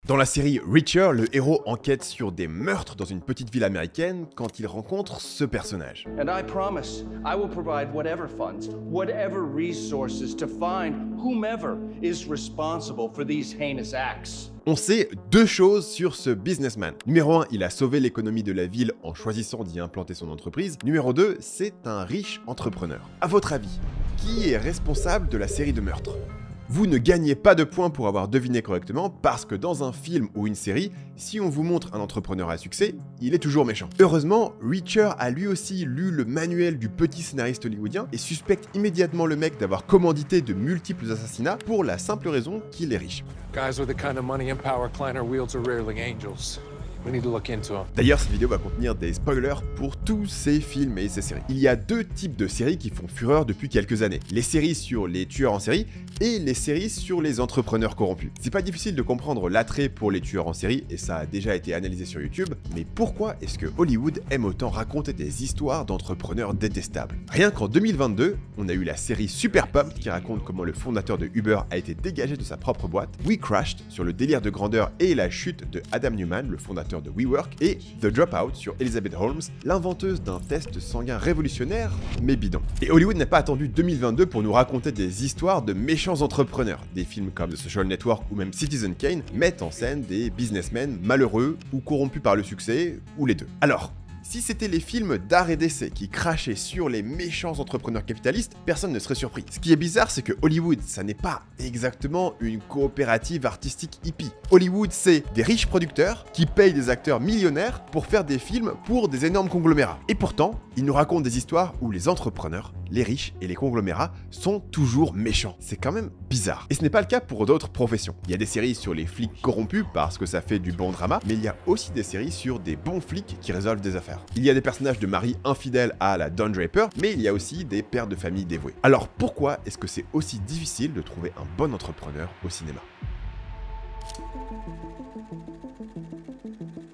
Dans la série Reacher, le héros enquête sur des meurtres dans une petite ville américaine quand il rencontre ce personnage. And I promise, I will provide whatever funds, whatever resources to find whomever is responsible for these heinous acts. On sait deux choses sur ce businessman. Numéro 1, il a sauvé l'économie de la ville en choisissant d'y implanter son entreprise. Numéro 2, c'est un riche entrepreneur. À votre avis, qui est responsable de la série de meurtres ? Vous ne gagnez pas de points pour avoir deviné correctement parce que dans un film ou une série, si on vous montre un entrepreneur à succès, il est toujours méchant. Heureusement, Reacher a lui aussi lu le manuel du petit scénariste hollywoodien et suspecte immédiatement le mec d'avoir commandité de multiples assassinats pour la simple raison qu'il est riche. Guys with the kind of money and power Kleiner wields are rarely angels. We need to look into them. D'ailleurs, cette vidéo va contenir des spoilers pour tous ces films et ces séries. Il y a deux types de séries qui font fureur depuis quelques années. Les séries sur les tueurs en série et les séries sur les entrepreneurs corrompus. C'est pas difficile de comprendre l'attrait pour les tueurs en série et ça a déjà été analysé sur YouTube, mais pourquoi est-ce que Hollywood aime autant raconter des histoires d'entrepreneurs détestables? Rien qu'en 2022, on a eu la série Super Pumped qui raconte comment le fondateur de Uber a été dégagé de sa propre boîte, We Crashed sur le délire de grandeur et la chute de Adam Neumann, le fondateur de WeWork, et The Dropout sur Elizabeth Holmes, l'inventeuse d'un test sanguin révolutionnaire mais bidon. Et Hollywood n'a pas attendu 2022 pour nous raconter des histoires de méchants entrepreneurs. Des films comme The Social Network ou même Citizen Kane mettent en scène des businessmen malheureux ou corrompus par le succès, ou les deux. Alors, si c'était les films d'art et d'essai qui crachaient sur les méchants entrepreneurs capitalistes, personne ne serait surpris. Ce qui est bizarre, c'est que Hollywood, ça n'est pas exactement une coopérative artistique hippie. Hollywood, c'est des riches producteurs qui payent des acteurs millionnaires pour faire des films pour des énormes conglomérats. Et pourtant, ils nous racontent des histoires où les entrepreneurs, les riches et les conglomérats sont toujours méchants. C'est quand même bizarre. Et ce n'est pas le cas pour d'autres professions. Il y a des séries sur les flics corrompus parce que ça fait du bon drama, mais il y a aussi des séries sur des bons flics qui résolvent des affaires. Il y a des personnages de maris infidèles à la Don Draper, mais il y a aussi des pères de famille dévoués. Alors pourquoi est-ce que c'est aussi difficile de trouver un bon entrepreneur au cinéma ?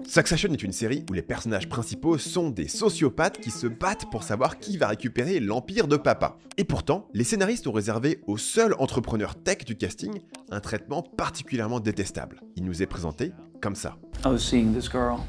Succession est une série où les personnages principaux sont des sociopathes qui se battent pour savoir qui va récupérer l'empire de papa. Et pourtant, les scénaristes ont réservé au seul entrepreneur tech du casting un traitement particulièrement détestable. Il nous est présenté comme ça. I was seeing this girl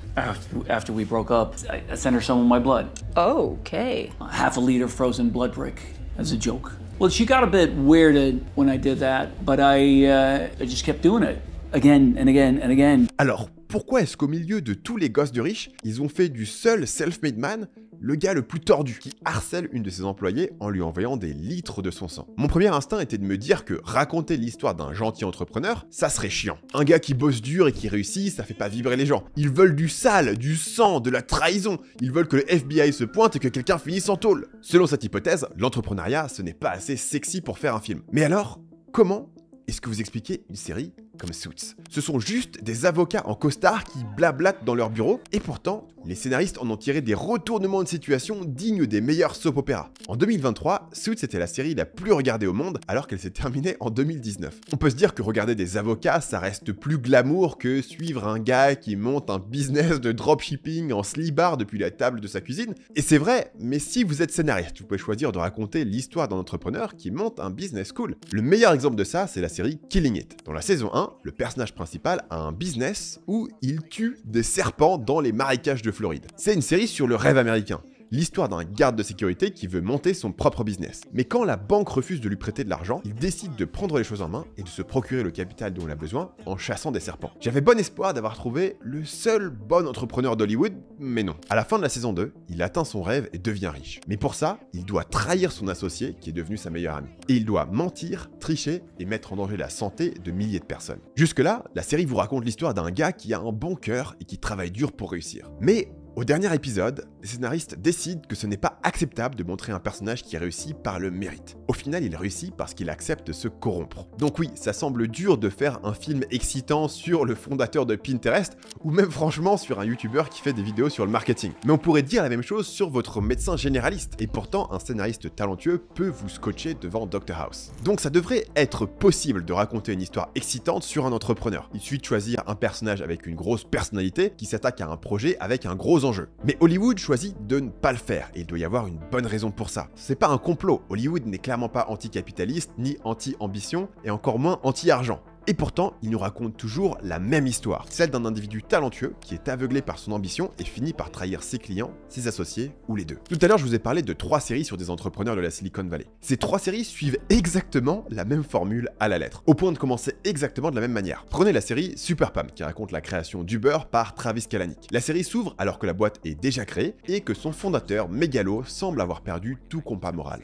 after we broke up. I sent her some of my blood. Oh, okay. Half a liter frozen blood brick as a joke. Well, she got a bit weirded when I did that, but I just kept doing it again and again and again. Alors, pourquoi est-ce qu'au milieu de tous les gosses de riches, ils ont fait du seul self-made man le gars le plus tordu qui harcèle une de ses employées en lui envoyant des litres de son sang? Mon premier instinct était de me dire que raconter l'histoire d'un gentil entrepreneur, ça serait chiant. Un gars qui bosse dur et qui réussit, ça fait pas vibrer les gens. Ils veulent du sale, du sang, de la trahison. Ils veulent que le FBI se pointe et que quelqu'un finisse en tôle. Selon cette hypothèse, l'entrepreneuriat, ce n'est pas assez sexy pour faire un film. Mais alors, comment est-ce que vous expliquez une série comme Suits? Ce sont juste des avocats en costard qui blablatent dans leur bureau, et pourtant, les scénaristes en ont tiré des retournements de situation dignes des meilleurs soap-opéras. En 2023, Suits était la série la plus regardée au monde, alors qu'elle s'est terminée en 2019. On peut se dire que regarder des avocats, ça reste plus glamour que suivre un gars qui monte un business de dropshipping en slibard depuis la table de sa cuisine. Et c'est vrai, mais si vous êtes scénariste, vous pouvez choisir de raconter l'histoire d'un entrepreneur qui monte un business cool. Le meilleur exemple de ça, c'est la série Killing It. Dans la saison 1, le personnage principal a un business où il tue des serpents dans les marécages de Floride. C'est une série sur le rêve américain. L'histoire d'un garde de sécurité qui veut monter son propre business. Mais quand la banque refuse de lui prêter de l'argent, il décide de prendre les choses en main et de se procurer le capital dont il a besoin en chassant des serpents. J'avais bon espoir d'avoir trouvé le seul bon entrepreneur d'Hollywood, mais non. À la fin de la saison 2, il atteint son rêve et devient riche. Mais pour ça, il doit trahir son associé qui est devenu sa meilleure amie. Et il doit mentir, tricher et mettre en danger la santé de milliers de personnes. Jusque-là, la série vous raconte l'histoire d'un gars qui a un bon cœur et qui travaille dur pour réussir. Mais au dernier épisode, les scénaristes décident que ce n'est pas acceptable de montrer un personnage qui réussit par le mérite. Au final, il réussit parce qu'il accepte de se corrompre. Donc oui, ça semble dur de faire un film excitant sur le fondateur de Pinterest, ou même franchement sur un youtubeur qui fait des vidéos sur le marketing. Mais on pourrait dire la même chose sur votre médecin généraliste, et pourtant un scénariste talentueux peut vous scotcher devant Dr House. Donc ça devrait être possible de raconter une histoire excitante sur un entrepreneur. Il suffit de choisir un personnage avec une grosse personnalité qui s'attaque à un projet avec un gros enjeu. Mais Hollywood choisit de ne pas le faire, et il doit y avoir une bonne raison pour ça. C'est pas un complot, Hollywood n'est clairement pas anticapitaliste, ni anti-ambition, et encore moins anti-argent. Et pourtant, il nous raconte toujours la même histoire, celle d'un individu talentueux qui est aveuglé par son ambition et finit par trahir ses clients, ses associés ou les deux. Tout à l'heure, je vous ai parlé de 3 séries sur des entrepreneurs de la Silicon Valley. Ces 3 séries suivent exactement la même formule à la lettre, au point de commencer exactement de la même manière. Prenez la série Super Pam, qui raconte la création d'Uber par Travis Kalanick. La série s'ouvre alors que la boîte est déjà créée et que son fondateur, mégalo, semble avoir perdu tout compas moral.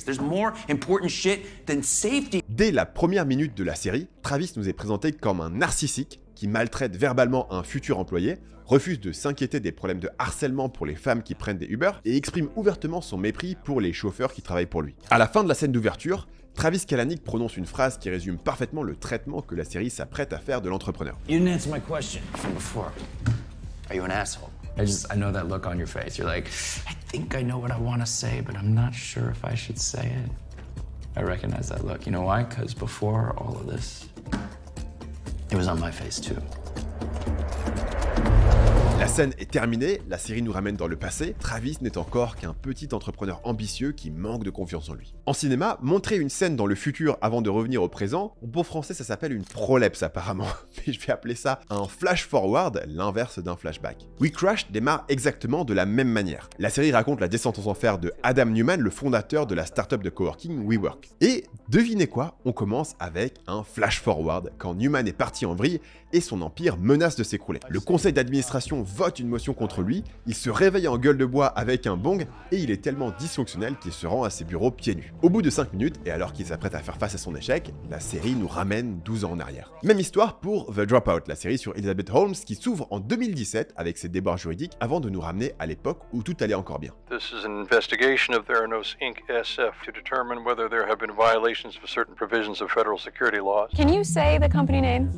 Dès la première minute de la série, Travis nous est présenté comme un narcissique qui maltraite verbalement un futur employé, refuse de s'inquiéter des problèmes de harcèlement pour les femmes qui prennent des Uber et exprime ouvertement son mépris pour les chauffeurs qui travaillent pour lui. À la fin de la scène d'ouverture, Travis Kalanick prononce une phrase qui résume parfaitement le traitement que la série s'apprête à faire de l'entrepreneur. You didn't answer my question from before. Are you an asshole? I know that look on your face. You're like, I think I know what I want to say, but I'm not sure if I should say it. I recognize that look. You know why? Because before all of this, it was on my face too. La scène est terminée, la série nous ramène dans le passé, Travis n'est encore qu'un petit entrepreneur ambitieux qui manque de confiance en lui. En cinéma, montrer une scène dans le futur avant de revenir au présent, en bon français ça s'appelle une prolepse apparemment, mais je vais appeler ça un flash forward, l'inverse d'un flashback. We Crash démarre exactement de la même manière. La série raconte la descente aux enfers de Adam Neumann, le fondateur de la startup de coworking WeWork. Et devinez quoi, on commence avec un flash forward, quand Neumann est parti en vrille et son empire menace de s'écrouler. Le conseil d'administration vote une motion contre lui, il se réveille en gueule de bois avec un bong et il est tellement dysfonctionnel qu'il se rend à ses bureaux pieds nus. Au bout de 5 minutes, et alors qu'il s'apprête à faire face à son échec, la série nous ramène 12 ans en arrière. Même histoire pour The Dropout, la série sur Elizabeth Holmes qui s'ouvre en 2017 avec ses déboires juridiques avant de nous ramener à l'époque où tout allait encore bien. This is an investigation of Theranos Inc. SF to determine whether there have been violations of certain provisions of federal security laws. Can you say the company name?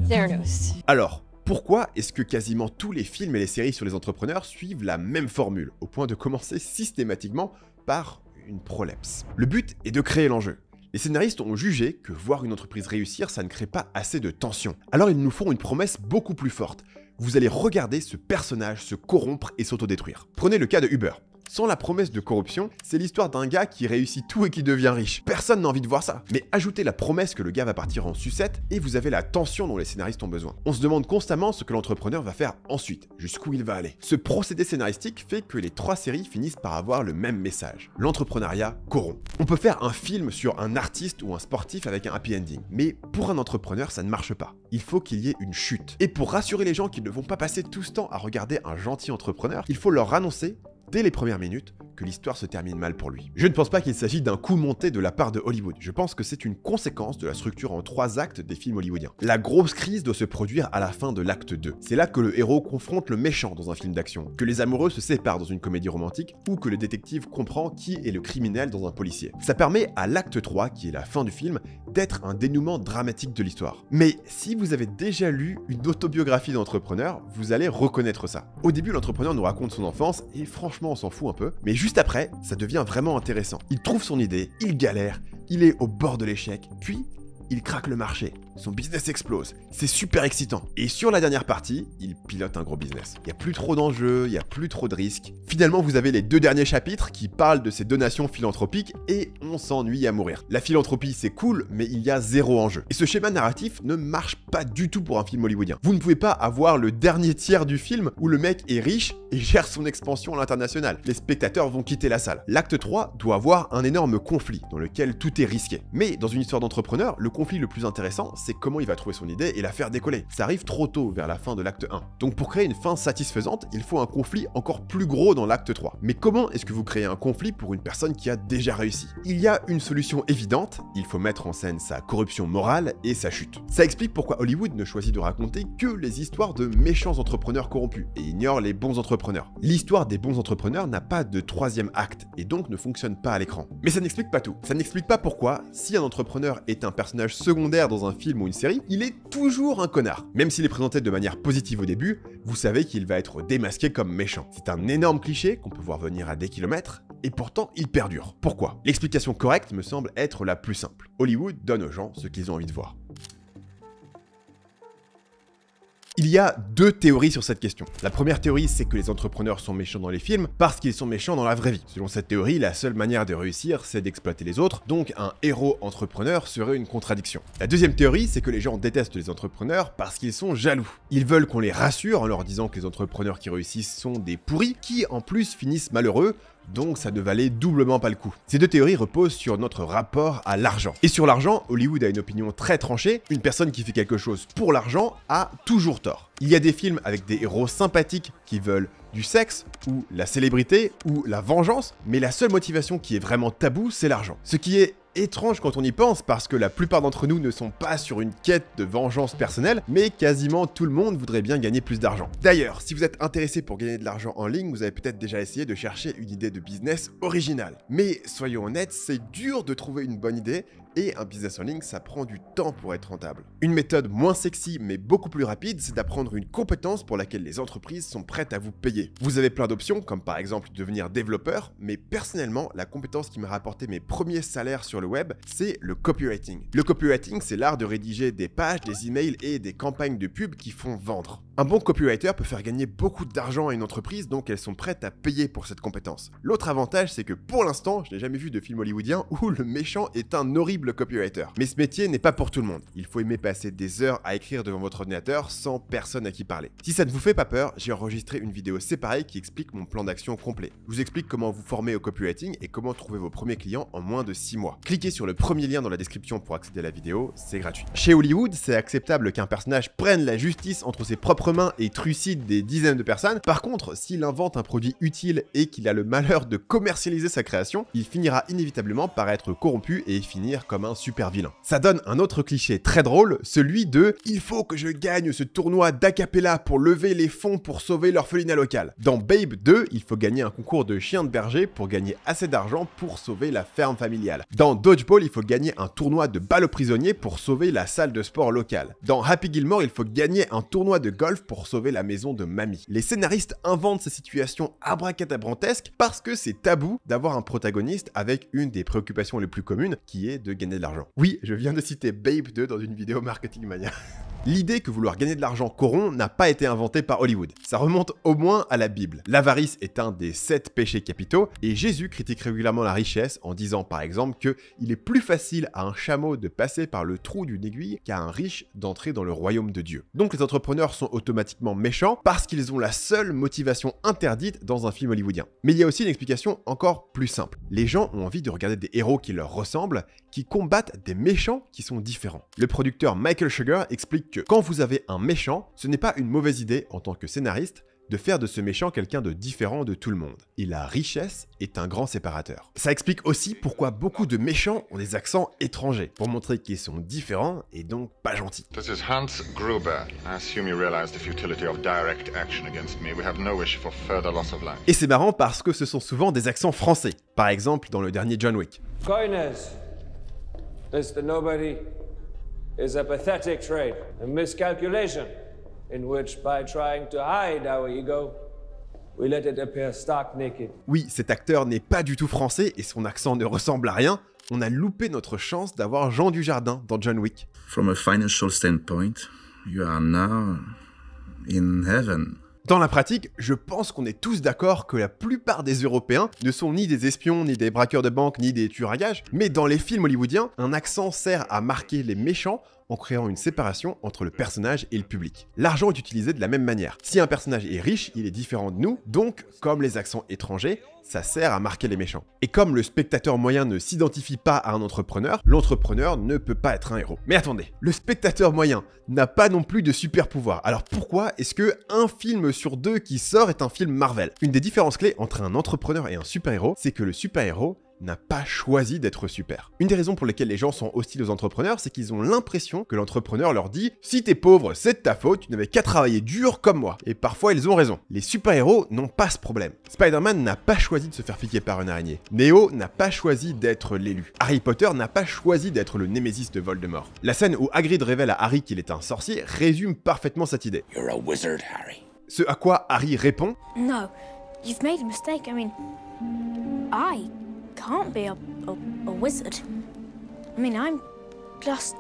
Theranos. Alors, pourquoi est-ce que quasiment tous les films et les séries sur les entrepreneurs suivent la même formule, au point de commencer systématiquement par une prolepse? Le but est de créer l'enjeu. Les scénaristes ont jugé que voir une entreprise réussir, ça ne crée pas assez de tension. Alors ils nous font une promesse beaucoup plus forte. Vous allez regarder ce personnage se corrompre et s'autodétruire. Prenez le cas de Uber. Sans la promesse de corruption, c'est l'histoire d'un gars qui réussit tout et qui devient riche. Personne n'a envie de voir ça. Mais ajoutez la promesse que le gars va partir en sucette et vous avez la tension dont les scénaristes ont besoin. On se demande constamment ce que l'entrepreneur va faire ensuite, jusqu'où il va aller. Ce procédé scénaristique fait que les 3 séries finissent par avoir le même message. L'entrepreneuriat corrompt. On peut faire un film sur un artiste ou un sportif avec un happy ending. Mais pour un entrepreneur, ça ne marche pas. Il faut qu'il y ait une chute. Et pour rassurer les gens qui ne vont pas passer tout ce temps à regarder un gentil entrepreneur, il faut leur annoncer dès les premières minutes que l'histoire se termine mal pour lui. Je ne pense pas qu'il s'agit d'un coup monté de la part de Hollywood. Je pense que c'est une conséquence de la structure en 3 actes des films hollywoodiens. La grosse crise doit se produire à la fin de l'acte 2. C'est là que le héros confronte le méchant dans un film d'action, que les amoureux se séparent dans une comédie romantique ou que le détective comprend qui est le criminel dans un policier. Ça permet à l'acte 3, qui est la fin du film, d'être un dénouement dramatique de l'histoire. Mais si vous avez déjà lu une autobiographie d'entrepreneur, vous allez reconnaître ça. Au début, l'entrepreneur nous raconte son enfance et franchement on s'en fout un peu, mais juste après, ça devient vraiment intéressant. Il trouve son idée, il galère, il est au bord de l'échec, puis il craque le marché. Son business explose. C'est super excitant. Et sur la dernière partie, il pilote un gros business. Il n'y a plus trop d'enjeux, il n'y a plus trop de risques. Finalement, vous avez les 2 derniers chapitres qui parlent de ces donations philanthropiques et on s'ennuie à mourir. La philanthropie, c'est cool, mais il y a 0 enjeu. Et ce schéma narratif ne marche pas du tout pour un film hollywoodien. Vous ne pouvez pas avoir le dernier tiers du film où le mec est riche et gère son expansion à l'international. Les spectateurs vont quitter la salle. L'acte 3 doit avoir un énorme conflit dans lequel tout est risqué. Mais dans une histoire d'entrepreneur, le conflit le plus intéressant, c'est comment il va trouver son idée et la faire décoller. Ça arrive trop tôt vers la fin de l'acte 1. Donc pour créer une fin satisfaisante, il faut un conflit encore plus gros dans l'acte 3. Mais comment est-ce que vous créez un conflit pour une personne qui a déjà réussi? Il y a une solution évidente, il faut mettre en scène sa corruption morale et sa chute. Ça explique pourquoi Hollywood ne choisit de raconter que les histoires de méchants entrepreneurs corrompus et ignore les bons entrepreneurs. L'histoire des bons entrepreneurs n'a pas de 3e acte et donc ne fonctionne pas à l'écran. Mais ça n'explique pas tout. Ça n'explique pas pourquoi, si un entrepreneur est un personnage secondaire dans un film ou une série, il est toujours un connard. Même s'il est présenté de manière positive au début, vous savez qu'il va être démasqué comme méchant. C'est un énorme cliché qu'on peut voir venir à des kilomètres, et pourtant il perdure. Pourquoi? L'explication correcte me semble être la plus simple. Hollywood donne aux gens ce qu'ils ont envie de voir. Il y a deux théories sur cette question. La première théorie, c'est que les entrepreneurs sont méchants dans les films parce qu'ils sont méchants dans la vraie vie. Selon cette théorie, la seule manière de réussir, c'est d'exploiter les autres, donc un héros entrepreneur serait une contradiction. La deuxième théorie, c'est que les gens détestent les entrepreneurs parce qu'ils sont jaloux. Ils veulent qu'on les rassure en leur disant que les entrepreneurs qui réussissent sont des pourris, qui en plus finissent malheureux, donc ça ne valait doublement pas le coup. Ces deux théories reposent sur notre rapport à l'argent. Et sur l'argent, Hollywood a une opinion très tranchée. Une personne qui fait quelque chose pour l'argent a toujours tort. Il y a des films avec des héros sympathiques qui veulent du sexe, ou la célébrité, ou la vengeance, mais la seule motivation qui est vraiment taboue, c'est l'argent. Ce qui est étrange quand on y pense, parce que la plupart d'entre nous ne sont pas sur une quête de vengeance personnelle, mais quasiment tout le monde voudrait bien gagner plus d'argent. D'ailleurs, si vous êtes intéressé pour gagner de l'argent en ligne, vous avez peut-être déjà essayé de chercher une idée de business originale. Mais soyons honnêtes, c'est dur de trouver une bonne idée, et un business en ligne, ça prend du temps pour être rentable. Une méthode moins sexy mais beaucoup plus rapide, c'est d'apprendre une compétence pour laquelle les entreprises sont prêtes à vous payer. Vous avez plein d'options, comme par exemple devenir développeur, mais personnellement, la compétence qui m'a rapporté mes premiers salaires sur le web, c'est le copywriting. Le copywriting, c'est l'art de rédiger des pages, des emails et des campagnes de pub qui font vendre. Un bon copywriter peut faire gagner beaucoup d'argent à une entreprise, donc elles sont prêtes à payer pour cette compétence. L'autre avantage, c'est que pour l'instant, je n'ai jamais vu de film hollywoodien où le méchant est un horrible copywriter. Mais ce métier n'est pas pour tout le monde. Il faut aimer passer des heures à écrire devant votre ordinateur sans personne à qui parler. Si ça ne vous fait pas peur, j'ai enregistré une vidéo séparée qui explique mon plan d'action complet. Je vous explique comment vous former au copywriting et comment trouver vos premiers clients en moins de 6 mois. Cliquez sur le premier lien dans la description pour accéder à la vidéo, c'est gratuit. Chez Hollywood, c'est acceptable qu'un personnage prenne la justice entre ses propres mains et trucide des dizaines de personnes. Par contre, s'il invente un produit utile et qu'il a le malheur de commercialiser sa création, il finira inévitablement par être corrompu et finir comme un super vilain. Ça donne un autre cliché très drôle, celui de « il faut que je gagne ce tournoi d'acapella pour lever les fonds pour sauver l'orphelinat local ». Dans Babe 2, il faut gagner un concours de chien de berger pour gagner assez d'argent pour sauver la ferme familiale. Dans Dodgeball, il faut gagner un tournoi de balles aux prisonniers pour sauver la salle de sport locale. Dans Happy Gilmore, il faut gagner un tournoi de golf pour sauver la maison de mamie. Les scénaristes inventent ces situations abracadabrantesques parce que c'est tabou d'avoir un protagoniste avec une des préoccupations les plus communes qui est de gagner de l'argent. Oui, je viens de citer Babe 2 dans une vidéo Marketing Mania. L'idée que vouloir gagner de l'argent corrompt n'a pas été inventée par Hollywood. Ça remonte au moins à la Bible. L'avarice est un des 7 péchés capitaux et Jésus critique régulièrement la richesse en disant par exemple que il est plus facile à un chameau de passer par le trou d'une aiguille qu'à un riche d'entrer dans le royaume de Dieu. Donc les entrepreneurs sont automatiquement méchants parce qu'ils ont la seule motivation interdite dans un film hollywoodien. Mais il y a aussi une explication encore plus simple. Les gens ont envie de regarder des héros qui leur ressemblent, qui combattent des méchants qui sont différents. Le producteur Michael Sugar explique que quand vous avez un méchant, ce n'est pas une mauvaise idée en tant que scénariste de faire de ce méchant quelqu'un de différent de tout le monde. Et la richesse est un grand séparateur. Ça explique aussi pourquoi beaucoup de méchants ont des accents étrangers, pour montrer qu'ils sont différents et donc pas gentils. This is Hans Gruber. I assume you realize the futility of direct action against me. We have no wish for further loss of life. Et c'est marrant parce que ce sont souvent des accents français. Par exemple, dans le dernier John Wick. Coyness, Mr. Nobody, is a pathetic trait, a miscalculation, in which, by trying to hide our ego, we let it appear stark naked. Oui, cet acteur n'est pas du tout français et son accent ne ressemble à rien. On a loupé notre chance d'avoir Jean Dujardin dans John Wick. From a financial standpoint, you are now in heaven. Dans la pratique, je pense qu'on est tous d'accord que la plupart des Européens ne sont ni des espions, ni des braqueurs de banque, ni des tueurs à gages, mais dans les films hollywoodiens, un accent sert à marquer les méchants en créant une séparation entre le personnage et le public. L'argent est utilisé de la même manière. Si un personnage est riche, il est différent de nous, donc, comme les accents étrangers, ça sert à marquer les méchants. Et comme le spectateur moyen ne s'identifie pas à un entrepreneur, l'entrepreneur ne peut pas être un héros. Mais attendez, le spectateur moyen n'a pas non plus de super pouvoir. Alors pourquoi est-ce que un film sur 2 qui sort est un film Marvel? Une des différences clés entre un entrepreneur et un super-héros, c'est que le super-héros n'a pas choisi d'être super. Une des raisons pour lesquelles les gens sont hostiles aux entrepreneurs, c'est qu'ils ont l'impression que l'entrepreneur leur dit « Si t'es pauvre, c'est de ta faute, tu n'avais qu'à travailler dur comme moi. » Et parfois, ils ont raison. Les super-héros n'ont pas ce problème. Spider-Man n'a pas choisi de se faire piquer par une araignée. Neo n'a pas choisi d'être l'élu. Harry Potter n'a pas choisi d'être le némésis de Voldemort. La scène où Hagrid révèle à Harry qu'il est un sorcier résume parfaitement cette idée. You're a wizard, Harry. Ce à quoi Harry répond No, you've made a mistake. I mean, I can't be a wizard. I mean, I'm just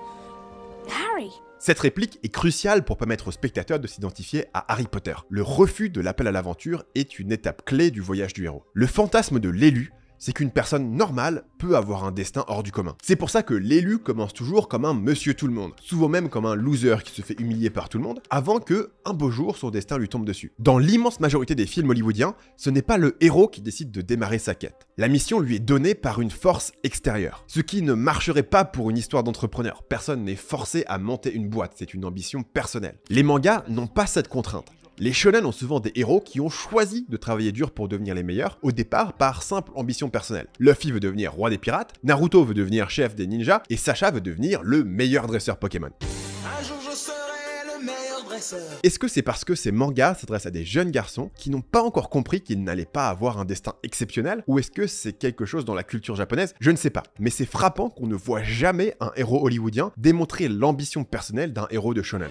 Harry. Cette réplique est cruciale pour permettre au spectateur de s'identifier à Harry Potter. Le refus de l'appel à l'aventure est une étape clé du voyage du héros. Le fantasme de l'élu, c'est qu'une personne normale peut avoir un destin hors du commun. C'est pour ça que l'élu commence toujours comme un monsieur tout le monde, souvent même comme un loser qui se fait humilier par tout le monde, avant que, un beau jour, son destin lui tombe dessus. Dans l'immense majorité des films hollywoodiens, ce n'est pas le héros qui décide de démarrer sa quête. La mission lui est donnée par une force extérieure, ce qui ne marcherait pas pour une histoire d'entrepreneur. Personne n'est forcé à monter une boîte, c'est une ambition personnelle. Les mangas n'ont pas cette contrainte. Les shonen ont souvent des héros qui ont choisi de travailler dur pour devenir les meilleurs, au départ par simple ambition personnelle. Luffy veut devenir roi des pirates, Naruto veut devenir chef des ninjas, et Sacha veut devenir le meilleur dresseur Pokémon. Un jour je serai le meilleur dresseur. Est-ce que c'est parce que ces mangas s'adressent à des jeunes garçons qui n'ont pas encore compris qu'ils n'allaient pas avoir un destin exceptionnel, ou est-ce que c'est quelque chose dans la culture japonaise? Je ne sais pas, mais c'est frappant qu'on ne voit jamais un héros hollywoodien démontrer l'ambition personnelle d'un héros de shonen.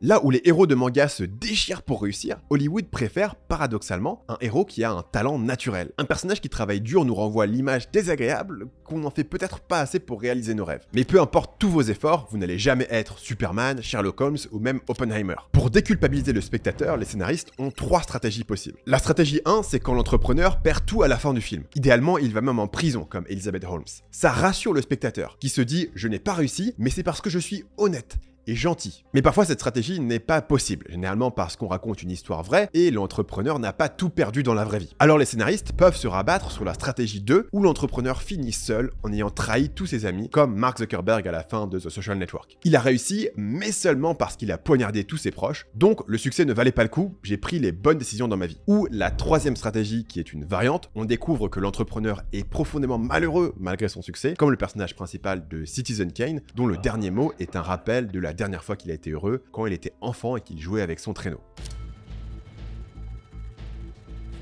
Là où les héros de manga se déchirent pour réussir, Hollywood préfère, paradoxalement, un héros qui a un talent naturel. Un personnage qui travaille dur nous renvoie l'image désagréable qu'on n'en fait peut-être pas assez pour réaliser nos rêves. Mais peu importe tous vos efforts, vous n'allez jamais être Superman, Sherlock Holmes ou même Oppenheimer. Pour déculpabiliser le spectateur, les scénaristes ont 3 stratégies possibles. La stratégie 1, c'est quand l'entrepreneur perd tout à la fin du film. Idéalement, il va même en prison, comme Elizabeth Holmes. Ça rassure le spectateur, qui se dit « je n'ai pas réussi, mais c'est parce que je suis honnête ». Et gentil. Mais parfois cette stratégie n'est pas possible, généralement parce qu'on raconte une histoire vraie et l'entrepreneur n'a pas tout perdu dans la vraie vie. Alors les scénaristes peuvent se rabattre sur la stratégie 2 où l'entrepreneur finit seul en ayant trahi tous ses amis, comme Mark Zuckerberg à la fin de The Social Network. Il a réussi, mais seulement parce qu'il a poignardé tous ses proches, donc le succès ne valait pas le coup, j'ai pris les bonnes décisions dans ma vie. Ou la 3e stratégie qui est une variante, on découvre que l'entrepreneur est profondément malheureux malgré son succès, comme le personnage principal de Citizen Kane, dont le dernier mot est un rappel de la dernière fois qu'il a été heureux, quand il était enfant et qu'il jouait avec son traîneau.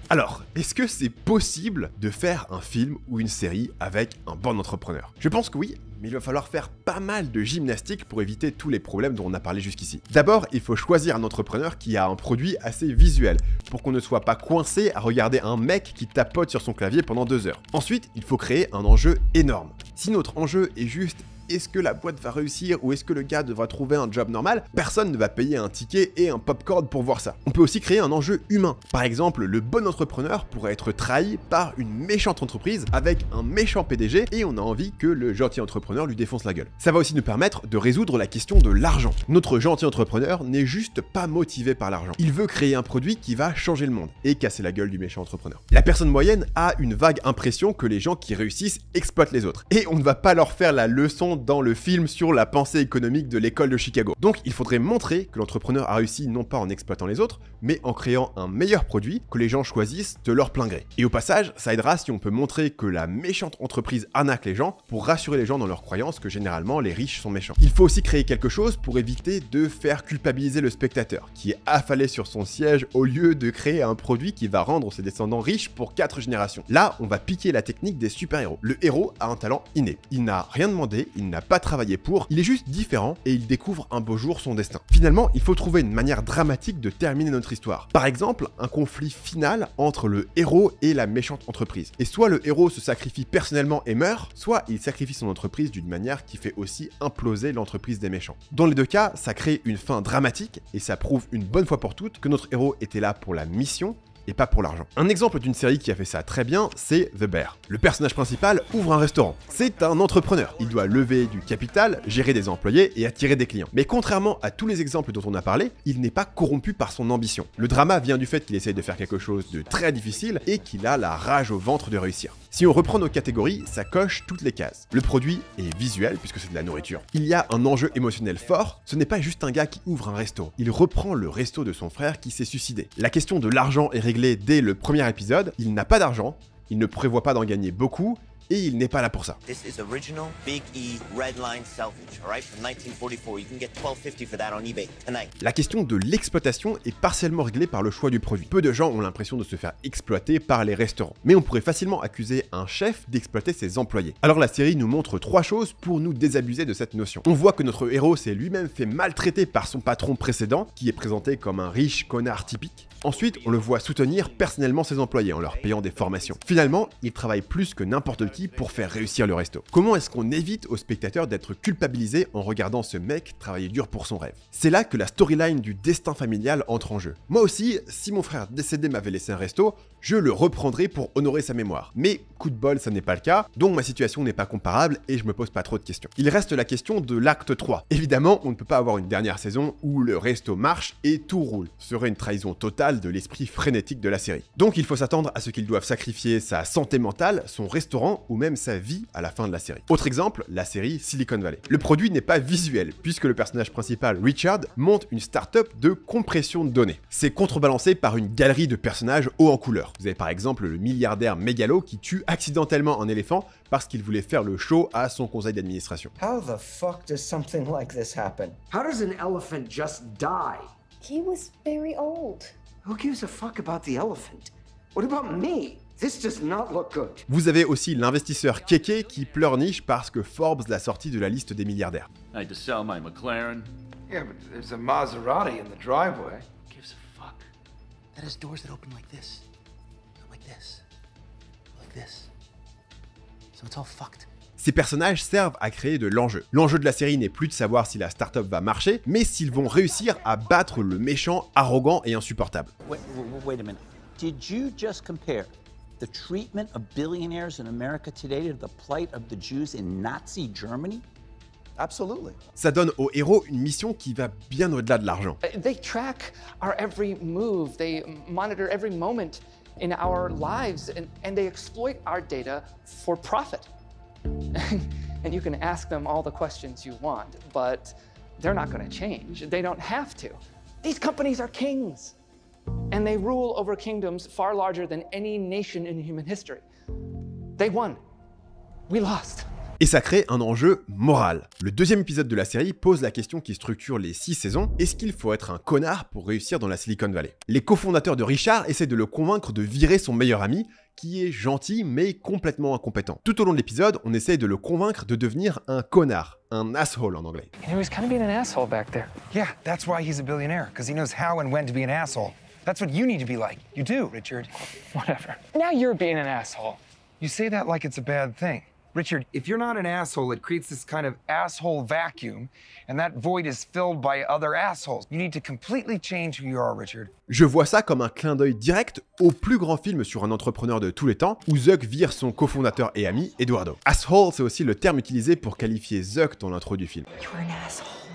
Alors, est-ce que c'est possible de faire un film ou une série avec un bon entrepreneur? Je pense que oui, mais il va falloir faire pas mal de gymnastique pour éviter tous les problèmes dont on a parlé jusqu'ici. D'abord, il faut choisir un entrepreneur qui a un produit assez visuel, pour qu'on ne soit pas coincé à regarder un mec qui tapote sur son clavier pendant 2 heures. Ensuite, il faut créer un enjeu énorme. Si notre enjeu est juste est-ce que la boîte va réussir ou est-ce que le gars devra trouver un job normal, personne ne va payer un ticket et un popcorn pour voir ça. On peut aussi créer un enjeu humain. Par exemple, le bon entrepreneur pourrait être trahi par une méchante entreprise avec un méchant PDG et on a envie que le gentil entrepreneur lui défonce la gueule. Ça va aussi nous permettre de résoudre la question de l'argent. Notre gentil entrepreneur n'est juste pas motivé par l'argent. Il veut créer un produit qui va changer le monde et casser la gueule du méchant entrepreneur. La personne moyenne a une vague impression que les gens qui réussissent exploitent les autres. Et on ne va pas leur faire la leçon dans le film sur la pensée économique de l'école de Chicago. Donc il faudrait montrer que l'entrepreneur a réussi non pas en exploitant les autres, mais en créant un meilleur produit que les gens choisissent de leur plein gré. Et au passage, ça aidera si on peut montrer que la méchante entreprise arnaque les gens pour rassurer les gens dans leur croyance que généralement les riches sont méchants. Il faut aussi créer quelque chose pour éviter de faire culpabiliser le spectateur, qui est affalé sur son siège au lieu de créer un produit qui va rendre ses descendants riches pour 4 générations. Là, on va piquer la technique des super-héros. Le héros a un talent inné. Il n'a rien demandé, il n'a pas travaillé pour, il est juste différent et il découvre un beau jour son destin. Finalement, il faut trouver une manière dramatique de terminer notre histoire. Par exemple, un conflit final entre le héros et la méchante entreprise. Et soit le héros se sacrifie personnellement et meurt, soit il sacrifie son entreprise d'une manière qui fait aussi imploser l'entreprise des méchants. Dans les deux cas, ça crée une fin dramatique et ça prouve une bonne fois pour toutes que notre héros était là pour la mission et pas pour l'argent. Un exemple d'une série qui a fait ça très bien, c'est The Bear. Le personnage principal ouvre un restaurant. C'est un entrepreneur. Il doit lever du capital, gérer des employés et attirer des clients. Mais contrairement à tous les exemples dont on a parlé, il n'est pas corrompu par son ambition. Le drama vient du fait qu'il essaye de faire quelque chose de très difficile et qu'il a la rage au ventre de réussir. Si on reprend nos catégories, ça coche toutes les cases. Le produit est visuel puisque c'est de la nourriture. Il y a un enjeu émotionnel fort, ce n'est pas juste un gars qui ouvre un resto. Il reprend le resto de son frère qui s'est suicidé. La question de l'argent est réglée dès le premier épisode, il n'a pas d'argent, il ne prévoit pas d'en gagner beaucoup, et il n'est pas là pour ça. This is original Big E Red Line salvage, all right, from 1944. You can get $12.50 for that on eBay tonight. La question de l'exploitation est partiellement réglée par le choix du produit. Peu de gens ont l'impression de se faire exploiter par les restaurants, mais on pourrait facilement accuser un chef d'exploiter ses employés. Alors la série nous montre 3 choses pour nous désabusser de cette notion. On voit que notre héros s'est lui-même fait maltraiter par son patron précédent, qui est présenté comme un riche connard typique. Ensuite, on le voit soutenir personnellement ses employés en leur payant des formations. Finalement, il travaille plus que n'importe qui prérequis pour faire réussir le resto. Comment est-ce qu'on évite au spectateur d'être culpabilisé en regardant ce mec travailler dur pour son rêve? C'est là que la storyline du destin familial entre en jeu. Moi aussi, si mon frère décédé m'avait laissé un resto, je le reprendrai pour honorer sa mémoire. Mais coup de bol, ça n'est pas le cas, donc ma situation n'est pas comparable et je me pose pas trop de questions. Il reste la question de l'acte 3. Évidemment, on ne peut pas avoir une dernière saison où le resto marche et tout roule. Ce serait une trahison totale de l'esprit frénétique de la série. Donc il faut s'attendre à ce qu'ils doivent sacrifier sa santé mentale, son restaurant ou même sa vie à la fin de la série. Autre exemple, la série Silicon Valley. Le produit n'est pas visuel, puisque le personnage principal, Richard, monte une start-up de compression de données. C'est contrebalancé par une galerie de personnages hauts en couleur. Vous avez par exemple le milliardaire mégalo qui tue accidentellement un éléphant parce qu'il voulait faire le show à son conseil d'administration. How the fuck does something like this happen? How does an elephant just die? He was very old. Who gives a fuck about the elephant? What about me? This does not look good. Vous avez aussi l'investisseur Keke qui pleurniche parce que Forbes l'a sorti de la liste des milliardaires. I had to sell my McLaren. Yeah, but there's a Maserati in the driveway. Who gives a fuck? That has doors that open like this. Like this. Like this. So it's all fucked. Ces personnages servent à créer de l'enjeu. L'enjeu de la série n'est plus de savoir si la startup va marcher, mais s'ils vont réussir à battre le méchant, arrogant et insupportable. Wait a minute. Did you just compare the treatment of billionaires in America today to the plight of the Jews in Nazi Germany? Absolutely. Ça donne aux héros une mission qui va bien au-delà de l'argent. They track our every move, they monitor every moment in our lives, and they exploit our data for profit. And you can ask them all the questions you want, but they're not going to change. They don't have to. These companies are kings, and they rule over kingdoms far larger than any nation in human history. They won. We lost. Et ça crée un enjeu moral. Le deuxième épisode de la série pose la question qui structure les 6 saisons, est-ce qu'il faut être un connard pour réussir dans la Silicon Valley? Les cofondateurs de Richard essaient de le convaincre de virer son meilleur ami, qui est gentil mais complètement incompétent. Tout au long de l'épisode, on essaie de le convaincre de devenir un connard, un asshole en anglais. He was kind of being an asshole back there. Yeah, that's why he's a billionaire, because he knows how and when to be an asshole. That's what you need to be like. You do, Richard. Whatever. Now you're being an asshole. You say that like it's a bad thing. Richard, if you're not an asshole, it creates this kind of asshole vacuum, and that void is filled by other assholes. You need to completely change who you are, Richard. Je vois ça comme un clin d'œil direct au plus grand film sur un entrepreneur de tous les temps, où Zuck vire son cofondateur et ami, Eduardo. Asshole, c'est aussi le terme utilisé pour qualifier Zuck dans l'intro du film.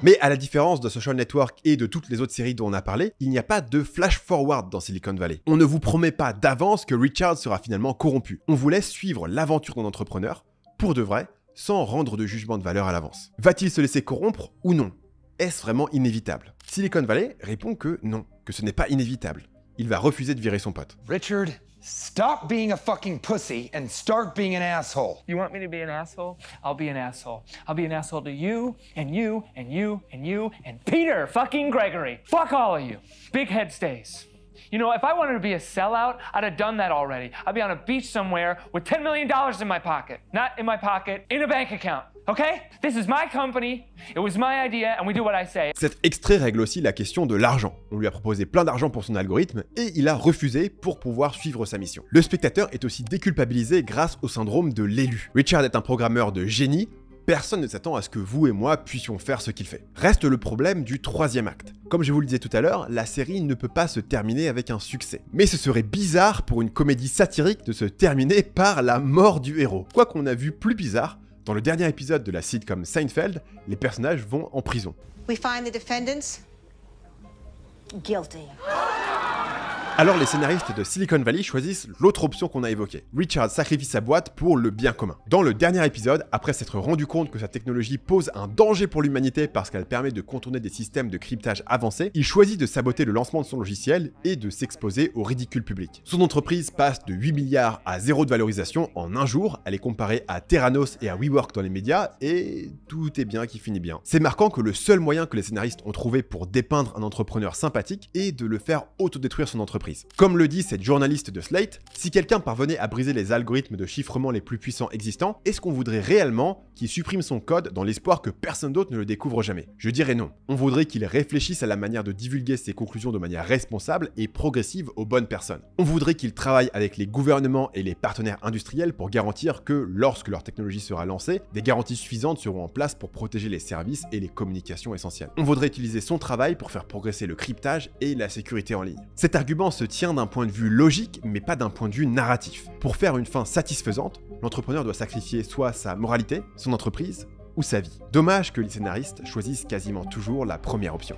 Mais à la différence de Social Network et de toutes les autres séries dont on a parlé, il n'y a pas de flash-forward dans Silicon Valley. On ne vous promet pas d'avance que Richard sera finalement corrompu. On vous laisse suivre l'aventure d'un entrepreneur, pour de vrai, sans rendre de jugement de valeur à l'avance. Va-t-il se laisser corrompre ou non? Est-ce vraiment inévitable? Silicon Valley répond que non, que ce n'est pas inévitable. Il va refuser de virer son pote. Richard, stop being a fucking pussy and start being an asshole. You want me to be an asshole? I'll be an asshole. I'll be an asshole to you, and you, and you, and you, and Peter fucking Gregory. Fuck all of you. Big head stays. You know, if I wanted to be a sellout, I'd have done that already. I'd be on a beach somewhere with $10 million in my pocket. Not in my pocket, in a bank account. Okay? This is my company, it was my idea, and we do what I say. Cet extrait règle aussi la question de l'argent. On lui a proposé plein d'argent pour son algorithme, et il a refusé pour pouvoir suivre sa mission. Le spectateur est aussi déculpabilisé grâce au syndrome de l'élu. Richard est un programmeur de génie, personne ne s'attend à ce que vous et moi puissions faire ce qu'il fait. Reste le problème du troisième acte. Comme je vous le disais tout à l'heure, la série ne peut pas se terminer avec un succès. Mais ce serait bizarre pour une comédie satirique de se terminer par la mort du héros. Quoi qu'on a vu plus bizarre, dans le dernier épisode de la sitcom Seinfeld, les personnages vont en prison. We find the defendants guilty. Alors les scénaristes de Silicon Valley choisissent l'autre option qu'on a évoquée. Richard sacrifie sa boîte pour le bien commun. Dans le dernier épisode, après s'être rendu compte que sa technologie pose un danger pour l'humanité parce qu'elle permet de contourner des systèmes de cryptage avancés, il choisit de saboter le lancement de son logiciel et de s'exposer au ridicule public. Son entreprise passe de 8 milliards à 0 de valorisation en un jour, elle est comparée à Theranos et à WeWork dans les médias, et tout est bien qui finit bien. C'est marquant que le seul moyen que les scénaristes ont trouvé pour dépeindre un entrepreneur sympathique est de le faire autodétruire son entreprise. entreprise. Comme le dit cette journaliste de Slate, si quelqu'un parvenait à briser les algorithmes de chiffrement les plus puissants existants, est-ce qu'on voudrait réellement qu'il supprime son code dans l'espoir que personne d'autre ne le découvre jamais? Je dirais non. On voudrait qu'il réfléchisse à la manière de divulguer ses conclusions de manière responsable et progressive aux bonnes personnes. On voudrait qu'il travaille avec les gouvernements et les partenaires industriels pour garantir que, lorsque leur technologie sera lancée, des garanties suffisantes seront en place pour protéger les services et les communications essentielles. On voudrait utiliser son travail pour faire progresser le cryptage et la sécurité en ligne. Cet argument se tient d'un point de vue logique, mais pas d'un point de vue narratif. Pour faire une fin satisfaisante, l'entrepreneur doit sacrifier soit sa moralité, son entreprise, ou sa vie. Dommage que les scénaristes choisissent quasiment toujours la première option.